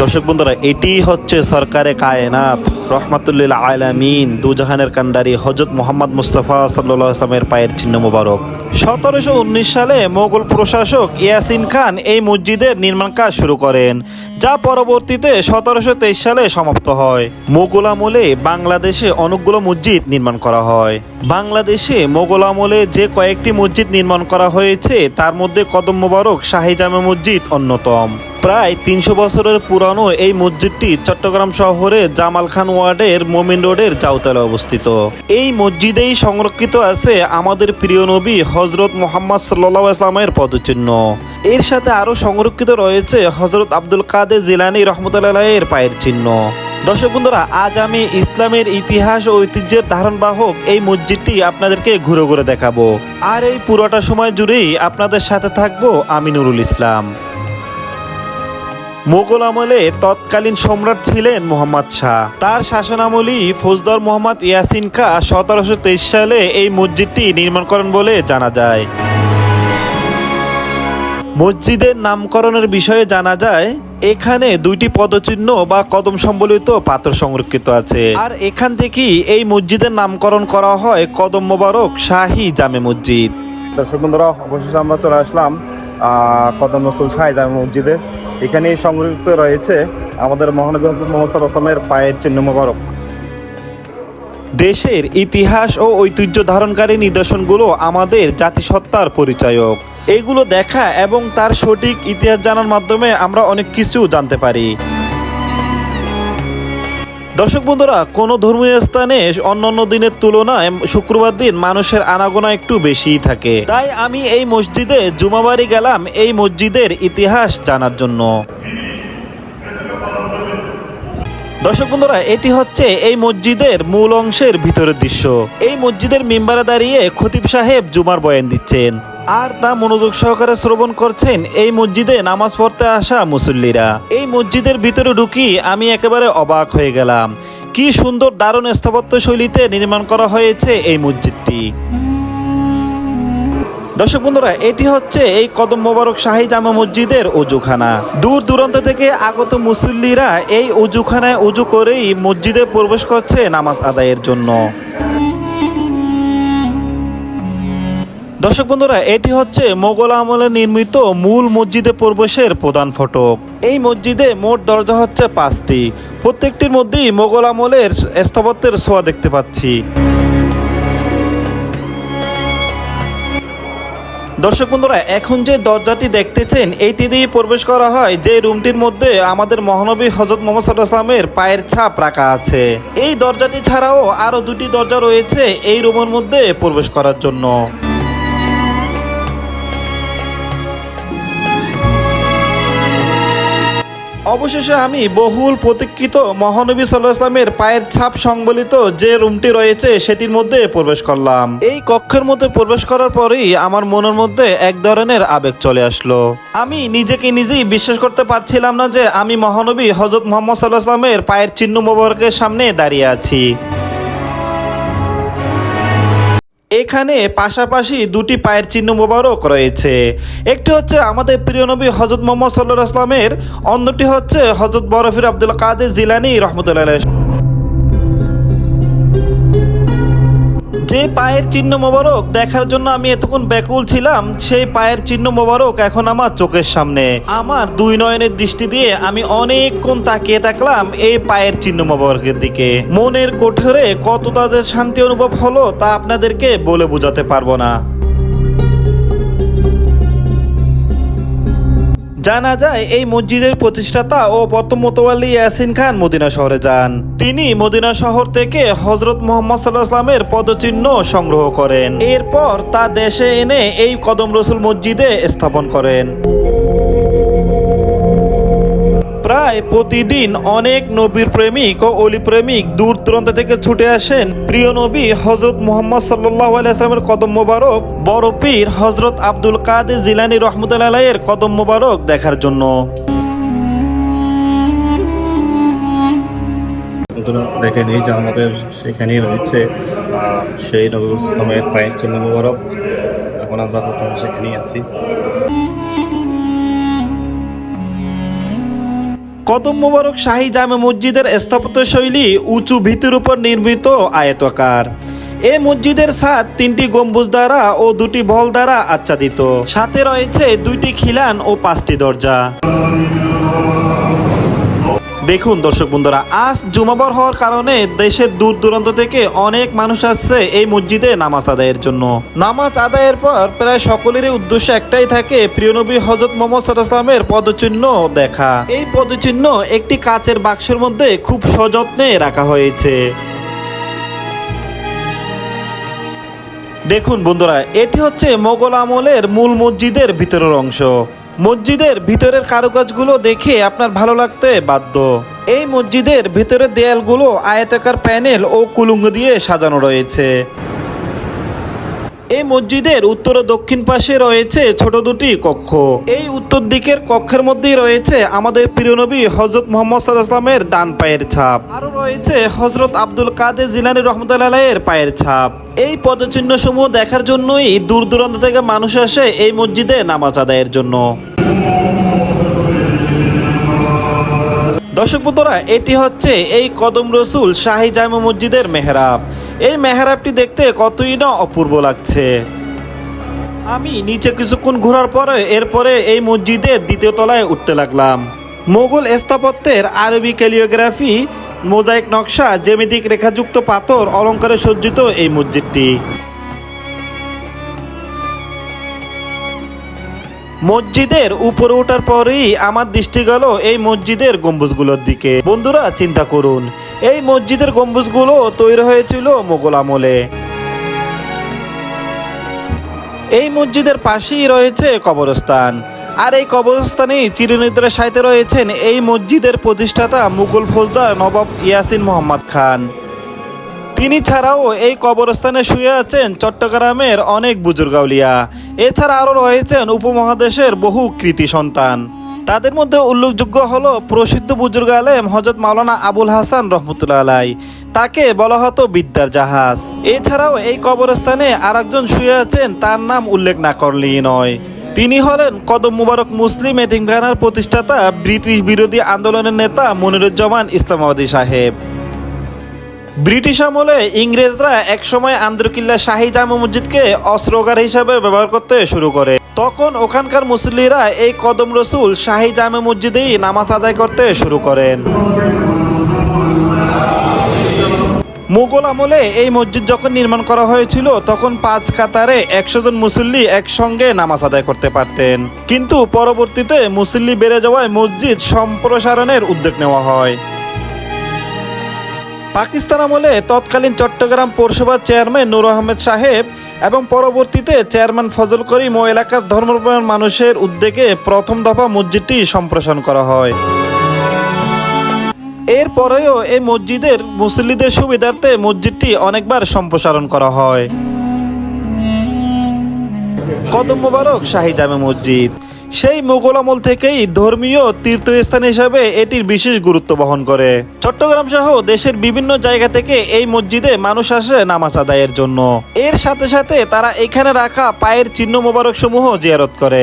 দর্শক বন্ধুরা, এটি হচ্ছে সরকারে কায়নাত রহমাতুল্লিল আলামিন দুজাহানের কান্ডারি হযরত মুহাম্মদ মুস্তাফা সাল্লাল্লাহু আলাইহি ওয়াসাল্লামের পায়ের চিহ্ন মোবারক। 1719 সালে মোগল প্রশাসক ইয়াসিন খান এই মসজিদের নির্মাণ কাজ শুরু করেন, যা পরবর্তীতে 1723 সালে সমাপ্ত হয়। মোগল আমলে বাংলাদেশে অনেকগুলো মসজিদ নির্মাণ করা হয়। বাংলাদেশে মোগল আমলে যে কয়েকটি মসজিদ নির্মাণ করা হয়েছে তার মধ্যে কদম মোবারক শাহী জামে মসজিদ অন্যতম। প্রায় 300 বছরের পুরানো এই মসজিদটি চট্টগ্রাম শহরে জামাল খান ওয়ার্ডের মোমিন রোডের জাউতলায় অবস্থিত। এই মসজিদেই সংরক্ষিত আছে আমাদের প্রিয় নবী হযরত মুহাম্মদ সাল্লাল্লাহু আলাইহি ওয়াসাল্লামের পদচিহ্ন। এর সাথে আরও সংরক্ষিত রয়েছে হযরত আব্দুল কাদের জিলানী রাহমাতুল্লাহি আলাইহির পায়ের চিহ্ন। দর্শক বন্ধুরা, আজ আমি ইসলামের ইতিহাস ও ঐতিহ্যের ধারণবাহক এই মসজিদটি আপনাদেরকে ঘুরে ঘুরে দেখাবো। আর এই পুরোটা সময় জুড়েই আপনাদের সাথে থাকবো আমি নুরুল ইসলাম। মোগল আমলে তৎকালীন সম্রাট ছিলেন মুহাম্মদ শাহ। তার শাসনামলী ফৌজদার মোহাম্মদ ইয়াসিন খাঁ 1723 সালে এই মসজিদটি নির্মাণ করেন বলে জানা যায়। মসজিদের নামকরণের বিষয়ে জানা যায়, এখানে দুইটি পদচিহ্ন বা কদম সম্বলিত পাথর সংরক্ষিত আছে, আর এখান থেকেই এই মসজিদের নামকরণ করা হয় কদম মোবারক শাহী জামে মসজিদ। দর্শক বন্ধুরা, অবশেষে আমরা চলে আসলাম কদম রসুল শাহী জামে মসজিদে। এখানে সংরক্ষিত রয়েছে আমাদের মহানবী হযরত মুহাম্মদ সাল্লাল্লাহু আলাইহি ওয়াসাল্লামের পায়ের চিহ্ন মোবারক। দেশের ইতিহাস ও ঐতিহ্য ধারণকারী নিদর্শনগুলো আমাদের জাতিসত্তার পরিচায়ক। এগুলো দেখা এবং তার সঠিক ইতিহাস জানার মাধ্যমে আমরা অনেক কিছু জানতে পারি। দর্শক বন্ধুরা, কোনো ধর্মীয় স্থানে অন্যান্য দিনের তুলনায় শুক্রবার দিন মানুষের আনাগোনা একটু বেশিই থাকে। তাই আমি এই মসজিদে জুমাবারে গেলাম এই মসজিদের ইতিহাস জানার জন্য। দর্শক বন্ধুরা, এটি হচ্ছে এই মসজিদের মূল অংশের ভিতরের দৃশ্য। এই মসজিদের মিম্বারে দাঁড়িয়ে খতিব সাহেব জুমার বয়ান দিচ্ছেন, আর তা মনোযোগ সহকারে শ্রবণ করছেন এই মসজিদে নামাজ পড়তে আসা মুসল্লিরা। এই মসজিদের ভিতরে ঢুকি আমি একেবারে অবাক হয়ে গেলাম। কি সুন্দর দারুণ স্থাপত্য শৈলীতে নির্মাণ করা হয়েছে এই মসজিদটি। দর্শক বন্ধুরা, এটি হচ্ছে এই কদম মোবারক শাহী জামে মসজিদের অজুখানা। দূর দূরান্ত থেকে আগত মুসল্লিরা এই অজুখানায় উজু করেই মসজিদে প্রবেশ করছে নামাজ আদায়ের জন্য। দর্শক বন্ধুরা, এটি হচ্ছে মোগল আমলে নির্মিত মূল মসজিদে প্রবেশের প্রধান ফটক। এই মসজিদে মোট দরজা হচ্ছে 5টি। প্রত্যেকটির মধ্যেই মোগল আমলের স্থাপত্যের ছোঁয়া দেখতে পাচ্ছি। দর্শক বন্ধুরা, এখন যে দরজাটি দেখতেছেন এইটি দিয়ে প্রবেশ করা হয় যে রুমটির মধ্যে আমাদের মহানবী হযরত মুহাম্মদ সাল্লাল্লাহু আলাইহি ওয়াসাল্লামের পায়ের ছাপ রাখা আছে। এই দরজাটি ছাড়াও আরো দুটি দরজা রয়েছে এই রুমের মধ্যে প্রবেশ করার জন্য। অবশেষে আমি বহুল প্রতীক্ষিত মহানবী সাল্লাল্লাহু আলাইহি ওয়াসাল্লামের পায়ের ছাপ সংবলিত যে রুমটি রয়েছে সেটির মধ্যে প্রবেশ করলাম। এই কক্ষের মধ্যে প্রবেশ করার পরেই আমার মনের মধ্যে এক ধরনের আবেগ চলে আসলো। আমি নিজেকে নিজেই বিশ্বাস করতে পারছিলাম না যে আমি মহানবী হযরত মুহাম্মদ সাল্লাল্লাহু আলাইহি ওয়াসাল্লামের পায়ের চিহ্ন মোবারকের সামনে দাঁড়িয়ে আছি। এখানে পাশাপাশি দুটি পায়ের চিহ্ন মোবারক রয়েছে। একটি হচ্ছে আমাদের প্রিয় নবী হযরত মুহাম্মদ সাল্লাল্লাহু আলাইহি ওয়াসাল্লামের, অন্যটি হচ্ছে হযরত বরফির আব্দুল কাদের জিলানী রাহমাতুল্লাহি আলাইহি। যে পায়ের চিহ্ন মোবারক দেখার জন্য আমি এতক্ষণ ব্যাকুল ছিলাম, সেই পায়ের চিহ্ন মোবারক এখন আমার চোখের সামনে। আমার দুই নয়নের দৃষ্টি দিয়ে আমি অনেকক্ষণ তাকিয়ে থাকলাম এই পায়ের চিহ্ন মোবারকের দিকে। মনের কোঠরে কত তাদের শান্তি অনুভব হলো তা আপনাদেরকে বলে বোঝাতে পারবো না। জানা যায় এই মসজিদের প্রতিষ্ঠাতা ও প্রথম মোতাওয়াল্লি ইয়াসিন খান মদিনা শহরে যান। তিনি মদিনা শহর থেকে হযরত মুহাম্মদ সাল্লাল্লাহু আলাইহি ওয়াসাল্লামের পদচিহ্ন সংগ্রহ করেন। এরপর তা দেশে এনে এই কদম রসুল মসজিদে স্থাপন করেন। প্রায় প্রতিদিন অনেক নবীর প্রেমিক ও অলি প্রেমিক দূর দূরান্ত থেকে ছুটে আসেন প্রিয় নবী হযরত মুহাম্মদ সাল্লাল্লাহু আলাইহি ওয়াসাল্লামের কদম মোবারক, বড় পীর হযরত আব্দুল কাদের জিলানী রাহমাতুল্লাহি আলাইহির কদম মোবারক দেখার জন্য। দেখেন, এই যে আমাদের সেখানেই রয়েছে সেই নবী ইসলামের পায়ের চিহ্ন মোবারক। এখন আমরা বর্তমানে সেখানেই আছি। কদম মোবারক শাহী জামে মসজিদের স্থাপত্য শৈলী উঁচু ভিত্তির উপর নির্মিত আয়তাকার। এই মসজিদের ছাদ 3টি গম্বুজ দ্বারা ও 2টি ভল দ্বারা আচ্ছাদিত, সাথে রয়েছে 2টি খিলান ও 5টি দরজা। দেখুন দর্শক বন্ধুরা, আজ জুমাবার হওয়ার কারণে দেশের দূর দূরান্ত থেকে অনেক মানুষ আসছে এই মসজিদে নামাজ আদায়ের জন্য। নামাজ আদায়ের পর প্রায় সকলেরই উদ্দেশ্য একটাই থাকে, প্রিয় নবী হযরত মুহাম্মদ সাল্লাল্লাহু আলাইহি ওয়াসাল্লামের পদচিহ্ন দেখা। এই পদচিহ্ন একটি কাচের বাক্সের মধ্যে খুব সযত্নে রাখা হয়েছে। দেখুন বন্ধুরা, এটি হচ্ছে মোগল আমলের মূল মসজিদের ভিতরের অংশ। মসজিদের ভিতরের কারুকাজগুলো দেখে আপনার ভালো লাগতে বাধ্য। এই মসজিদের ভিতরের দেয়ালগুলো আয়তাকার প্যানেল ও কুলুঙ্গ দিয়ে সাজানো রয়েছে। এই মসজিদের উত্তর ও দক্ষিণ পাশে রয়েছে ছোট 2টি কক্ষ। এই উত্তর দিকের কক্ষের মধ্যেই রয়েছে আমাদের প্রিয় নবী হযরত মুহাম্মদ সাল্লাল্লাহু আলাইহি ওয়াসাল্লামের ডান পায়ের ছাপ। আরো রয়েছে হযরত আব্দুল কাদের জিলানী রাহমাতুল্লাহি আলাইহির পায়ের ছাপ। এই পদচিহ্ন সমূহ দেখার জন্যই দূর দূরান্ত থেকে মানুষ আসে এই মসজিদে নামাজ আদায়ের জন্য। দর্শক বন্ধুরা, এটি হচ্ছে এই কদম রসুল শাহী জামে মসজিদের মেহরাব। এই মেহরাবটি দেখতে কতই না অপূর্ব লাগছে। আমি নিচে কিছুক্ষণ ঘোরার পরে এরপরে এই মসজিদের 2য় তলায় উঠতে লাগলাম। মোগল স্থাপত্যের আরবি ক্যালিওগ্রাফি, মোজাইক নকশা, জ্যামিতিক রেখাযুক্ত পাথর অলঙ্কারে সজ্জিত এই মসজিদটি। মসজিদের উপরে ওঠার পরেই আমার দৃষ্টি গেল এই মসজিদের গম্বুজগুলোর দিকে। বন্ধুরা চিন্তা করুন, এই মসজিদের গম্বুজগুলো তৈরি হয়েছিল মোগল আমলে। এই মসজিদের পাশেই রয়েছে কবরস্থান, আর এই কবরস্থানেই চিরনিদ্রায় শায়িত রয়েছেন এই মসজিদের প্রতিষ্ঠাতা মুঘল ফৌজদার নবাব ইয়াসিন মোহাম্মদ খান। তিনি ছাড়াও এই কবরস্থানে শুয়ে আছেন চট্টগ্রামের অনেক বুজুর্গ আউলিয়া। এছাড়া আরও রয়েছেন উপমহাদেশের বহু কৃতি সন্তান। তাদের মধ্যে উল্লেখযোগ্য হলো প্রসিদ্ধ বুজুর্গ আলেম হযরত মাওলানা আবুল হাসান রহমতুল্লাহ আলাই, তাকে বলা হতো বিদ্যার জাহাজ। এছাড়াও এই কবরস্থানে আরেকজন শুয়ে আছেন, তার নাম উল্লেখ না করলেই নয়। তিনি হলেন কদম মুবারক মুসলিম এতিমখানার প্রতিষ্ঠাতা, ব্রিটিশ বিরোধী আন্দোলনের নেতা মনিরুজ্জামান ইসলামাবাদী সাহেব। ব্রিটিশ আমলে ইংরেজরা একসময় আন্দরকিল্লা শাহী জামে মসজিদকে অস্ত্রাগার হিসাবে ব্যবহার করতে শুরু করে। তখন ওখানকার মুসল্লিরা এই কদম রসুল শাহী জামে মসজিদেই নামাজ আদায় করতে শুরু করেন। মুঘল আমলে এই মসজিদ যখন নির্মাণ করা হয়েছিল তখন 5 কাতারে 100 জন মুসল্লি একসঙ্গে নামাজ আদায় করতে পারতেন, কিন্তু পরবর্তীতে মুসল্লি বেড়ে যাওয়ায় মসজিদ সম্প্রসারণের উদ্যোগ নেওয়া হয়। পাকিস্তান আমলে তৎকালীন চট্টগ্রাম পৌরসভার চেয়ারম্যান নূর আহমেদ সাহেব এবং পরবর্তীতে চেয়ারম্যান ফজল করিম ও এলাকার ধর্মপ্রাণ মানুষের উদ্যোগে প্রথম দফা মসজিদটি সম্প্রসারণ করা হয়। এরপরেও এই মসজিদের মুসল্লিদের সুবিধার্থে মসজিদটি অনেকবার সম্প্রসারণ করা হয়। কদম মোবারক শাহী জামে মসজিদ সেই মুঘল আমল থেকেই ধর্মীয় তীর্থস্থান হিসাবে এটির বিশেষ গুরুত্ব বহন করে। চট্টগ্রাম সহ দেশের বিভিন্ন জায়গা থেকে এই মসজিদে মানুষ আসে নামাজ আদায়ের জন্য। এর সাথে সাথে তারা এখানে রাখা পায়ের চিহ্ন মোবারক সমূহ জিয়ারত করে।